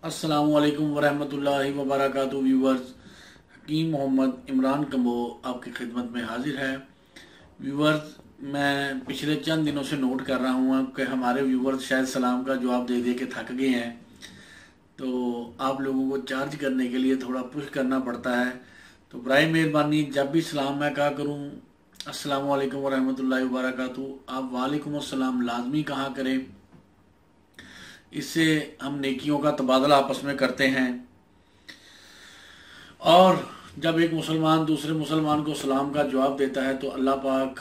अस्सलामुअलैकुम वरहमतुल्लाहि वबरकातुहू। व्यूवर्स, हकीम मोहम्मद इमरान कम्बो आपकी खिदमत में हाजिर है। व्यूवर्स, मैं पिछले चंद दिनों से नोट कर रहा हूँ कि हमारे व्यूवर्स शायद सलाम का जवाब दे दे के थक गए हैं, तो आप लोगों को चार्ज करने के लिए थोड़ा पुश करना पड़ता है। तो बराए मेहरबानी जब भी सलाम मैं कहा करूँ अस्सलामुअलैकुम वरहमतुल्लाहि वबरकातुहू, आप वालेकुम अस्सलाम लाजमी कहा करें। इससे हम नेकियों का तबादला आपस में करते हैं। और जब एक मुसलमान दूसरे मुसलमान को सलाम का जवाब देता है तो अल्लाह पाक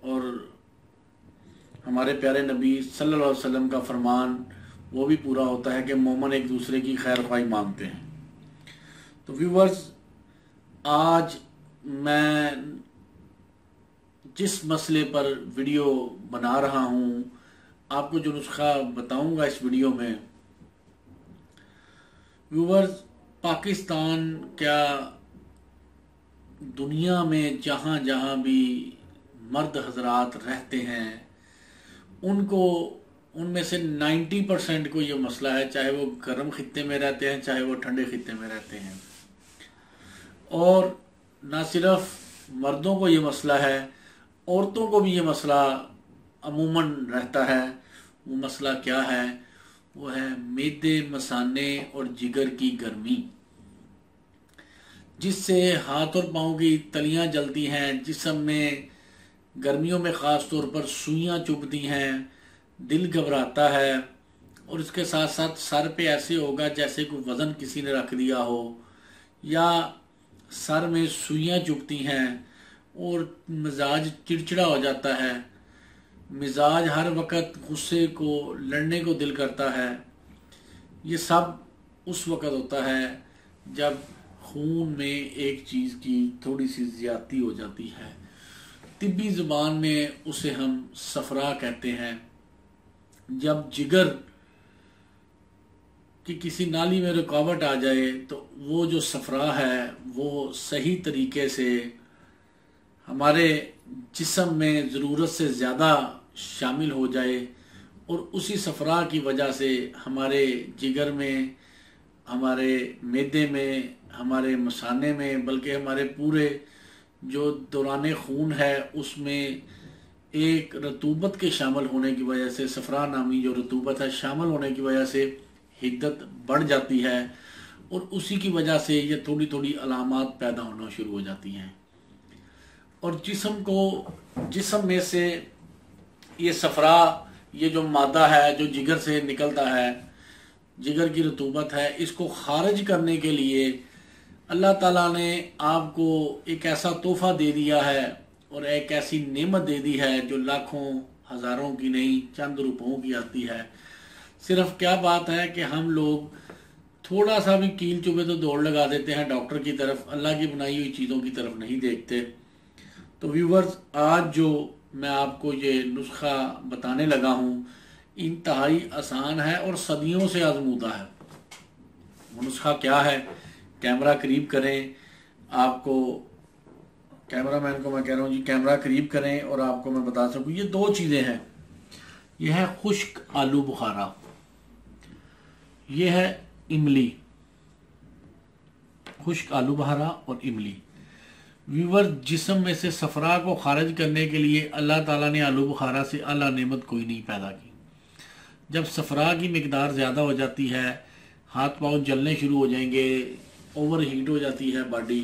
और हमारे प्यारे नबी सल्लल्लाहु अलैहि वसल्लम का फरमान वो भी पूरा होता है कि मोमिन एक दूसरे की खैर ख्वाही मांगते हैं। तो व्यूवर्स, आज मैं जिस मसले पर वीडियो बना रहा हूँ, आपको जो नुस्खा बताऊंगा इस वीडियो में, व्यूवर्स, पाकिस्तान क्या दुनिया में जहाँ जहाँ भी मर्द हजरात रहते हैं उनको उनमें से 90% को ये मसला है, चाहे वो गर्म खित्ते में रहते हैं चाहे वो ठंडे खित्ते में रहते हैं। और ना सिर्फ मर्दों को ये मसला है, औरतों को भी ये मसला अमूमन रहता है। वो मसला क्या है? वो है मैदे, मसाने और जिगर की गर्मी, जिससे हाथ और पाँव की तलियां जलती हैं, जिस्म में गर्मियों में ख़ास तौर पर सुइयां चुभती हैं, दिल घबराता है और इसके साथ साथ सर पे ऐसे होगा जैसे कोई वज़न किसी ने रख दिया हो, या सर में सुइयां चुभती हैं और मिजाज चिड़चिड़ा हो जाता है। मिजाज हर वक्त गुस्से को, लड़ने को दिल करता है। ये सब उस वक्त होता है जब खून में एक चीज़ की थोड़ी सी ज़्यादती हो जाती है। तिब्बी ज़ुबान में उसे हम सफरा कहते हैं। जब जिगर की किसी नाली में रुकावट आ जाए तो वो जो सफरा है वो सही तरीके से हमारे जिस्म में ज़रूरत से ज़्यादा शामिल हो जाए और उसी सफरा की वजह से हमारे जिगर में, हमारे मैदे में, हमारे मसाने में, बल्कि हमारे पूरे जो दौरान खून है उसमें एक रतूबत के शामिल होने की वजह से, सफरा नामी जो रतूबत है शामिल होने की वजह से हिद्दत बढ़ जाती है और उसी की वजह से ये थोड़ी थोड़ी अलामात पैदा होना शुरू हो जाती हैं। और जिस्म में से ये सफरा, ये जो मादा है जो जिगर से निकलता है, जिगर की रतूबत है, इसको खारिज करने के लिए अल्लाह ताला ने आपको एक ऐसा तोहफा दे दिया है और एक ऐसी नेमत दे दी है जो लाखों हजारों की नहीं, चंद रुपयों की आती है। सिर्फ क्या बात है कि हम लोग थोड़ा सा भी कील चुभे तो दौड़ लगा देते हैं डॉक्टर की तरफ, अल्लाह की बनाई हुई चीज़ों की तरफ नहीं देखते। तो व्यूवर्स, आज जो मैं आपको ये नुस्खा बताने लगा हूँ इंतहाई आसान है और सदियों से आजमूदा है। वो नुस्खा क्या है? कैमरा करीब करें, आपको कैमरामैन को मैं कह रहा हूँ जी कैमरा करीब करें और आपको मैं बता सकूँ। ये दो चीज़ें हैं। ये है खुश्क आलू बुखारा, ये है इमली। खुश्क आलू बुखारा और इमली। व्यूवर, जिस्म में से सफरा को खारिज करने के लिए अल्लाह ताला ने आलू बुखारा से आला नेमत कोई नहीं पैदा की। जब सफरा की मिकदार ज़्यादा हो जाती है, हाथ पाँव जलने शुरू हो जाएंगे, ओवर हीट हो जाती है बॉडी,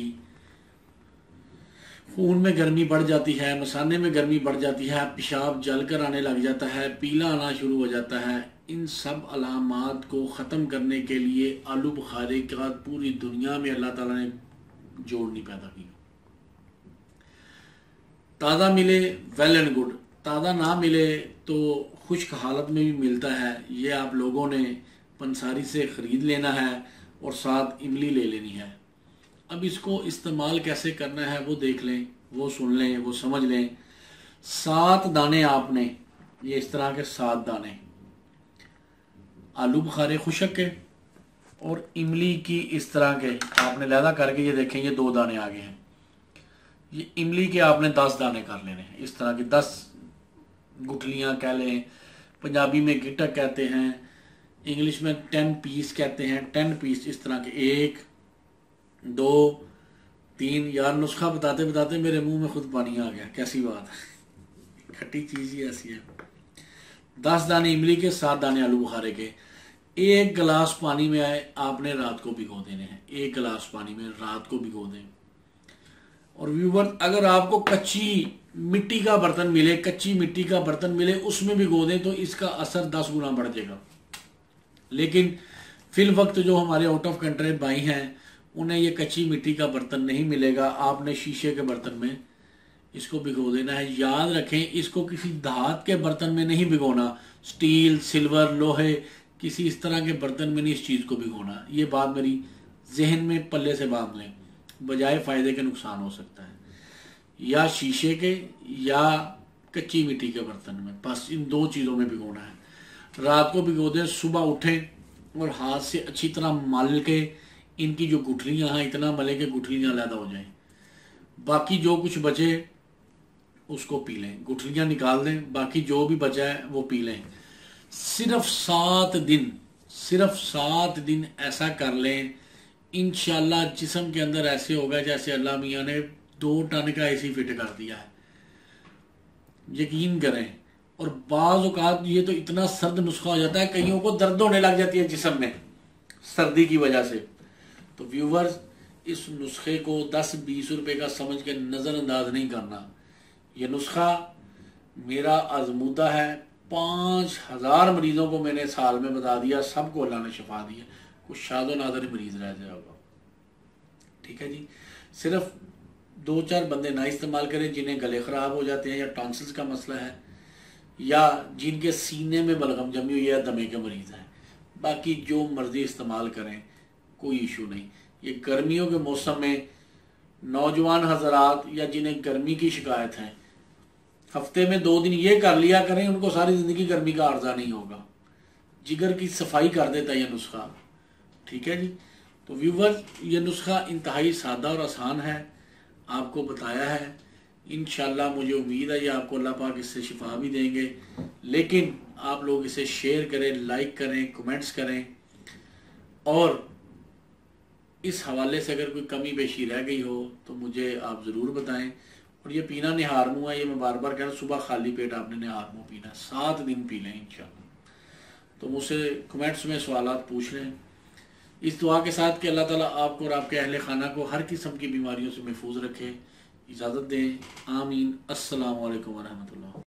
खून में गर्मी बढ़ जाती है, मसाने में गर्मी बढ़ जाती है, पेशाब जल कर आने लग जाता है, पीला आना शुरू हो जाता है। इन सब अलामात को ख़त्म करने के लिए आलू बुखारे का पूरी दुनिया में अल्लाह ताला ने जोड़ नहीं पैदा की। ताज़ा मिले वेल एंड गुड, ताज़ा ना मिले तो खुश्क हालत में भी मिलता है। ये आप लोगों ने पंसारी से ख़रीद लेना है और साथ इमली ले लेनी है। अब इसको इस्तेमाल कैसे करना है वो देख लें, वो सुन लें, वो समझ लें। 7 दाने आपने, ये इस तरह के 7 दाने आलू बुखारे खुशक के और इमली की इस तरह के आपने लहदा करके, ये देखें ये 2 दाने आगे हैं। ये इमली के आपने 10 दाने कर लेने हैं, इस तरह की 10 गुठलियाँ कह लें, पंजाबी में गिटक कहते हैं, इंग्लिश में 10 पीस कहते हैं। 10 पीस इस तरह के, 1 2 3। यार नुस्खा बताते बताते मेरे मुंह में खुद पानी आ गया, कैसी बात है। खट्टी चीज ही ऐसी है। 10 दाने इमली के, 7 दाने आलू बुखारे के। 1 गिलास पानी में आपने रात को भिगो देने हैं। 1 गिलास पानी में रात को भिगो दें। और व्यूवर, अगर आपको कच्ची मिट्टी का बर्तन मिले, कच्ची मिट्टी का बर्तन मिले, उसमें भिगो दें तो इसका असर 10 गुना बढ़ जाएगा। लेकिन फिल वक्त जो हमारे आउट ऑफ कंट्री भाई हैं, उन्हें ये कच्ची मिट्टी का बर्तन नहीं मिलेगा। आपने शीशे के बर्तन में इसको भिगो देना है। याद रखें, इसको किसी धात के बर्तन में नहीं भिगोना। स्टील, सिल्वर, लोहे, किसी इस तरह के बर्तन में नहीं इस चीज को भिगोना। ये बात मेरी जहन में पल्ले से बांध लें, बजाय फायदे के नुकसान हो सकता है। या शीशे के या कच्ची मिट्टी के बर्तन में, बस इन 2 चीजों में भिगोना है। रात को भिगो दें, सुबह उठें और हाथ से अच्छी तरह मल के इनकी जो गुठलियां हैं इतना मले के गुठलियां अलग हो जाएं। बाकी जो कुछ बचे उसको पी लें, गुठलियां निकाल दें, बाकी जो भी बचा है वो पी लें। सिर्फ 7 दिन ऐसा कर लें, इंशाल्लाह जिस्म के अंदर ऐसे होगा जैसे अल्लाह मियाँ ने 2 टन का एसी फिट कर दिया है। यकीन करें। और बाज़ औक़ात ये तो इतना सर्द नुस्खा हो जाता है, कईयों को दर्द होने लग जाती है जिस्म में सर्दी की वजह से। तो व्यूवर्स, इस नुस्खे को 10-20 रुपए का समझ के नज़रअंदाज नहीं करना। ये नुस्खा मेरा आजमूदा है। 5000 मरीजों को मैंने साल में बता दिया, सबको अल्लाह ने शिफा दी है। कुछ शादो नादर मरीज रह जाए होगा। ठीक है जी। सिर्फ 2-4 बंदे ना इस्तेमाल करें जिन्हें गले खराब हो जाते हैं या टॉन्सिल्स का मसला है या जिनके सीने में बलगम जमी हुई है, दमे के मरीज हैं। बाकी जो मर्जी इस्तेमाल करें, कोई इशू नहीं। ये गर्मियों के मौसम में नौजवान हजरात या जिन्हें गर्मी की शिकायत है, हफ्ते में 2 दिन ये कर लिया करें, उनको सारी जिंदगी गर्मी का आर्जा नहीं होगा। जिगर की सफाई कर देता है ये नुस्खा। ठीक है जी। तो व्यूवर्स, ये नुस्खा इंतहाई सादा और आसान है, आपको बताया है। इंशाल्लाह मुझे उम्मीद है ये आपको अल्लाह पाक इससे शिफा भी देंगे। लेकिन आप लोग इसे शेयर करें, लाइक करें, कमेंट्स करें। और इस हवाले से अगर कोई कमी पेशी रह गई हो तो मुझे आप ज़रूर बताएं। और ये पीना निहार मुँह है, ये मैं बार बार कह रहा हूँ, सुबह खाली पेट आपने निहार मुँह पीना है। 7 दिन पी लें इंशाल्लाह। तो मुझसे कमेंट्स में सवालात पूछ लें, इस दुआ के साथ कि अल्लाह ताला आपको और आपके अहले खाना को हर किस्म की बीमारियों से महफूज रखे। इजाज़त दें। आमीन। अस्सलामु अलैकुम वरहमतुल्लाह।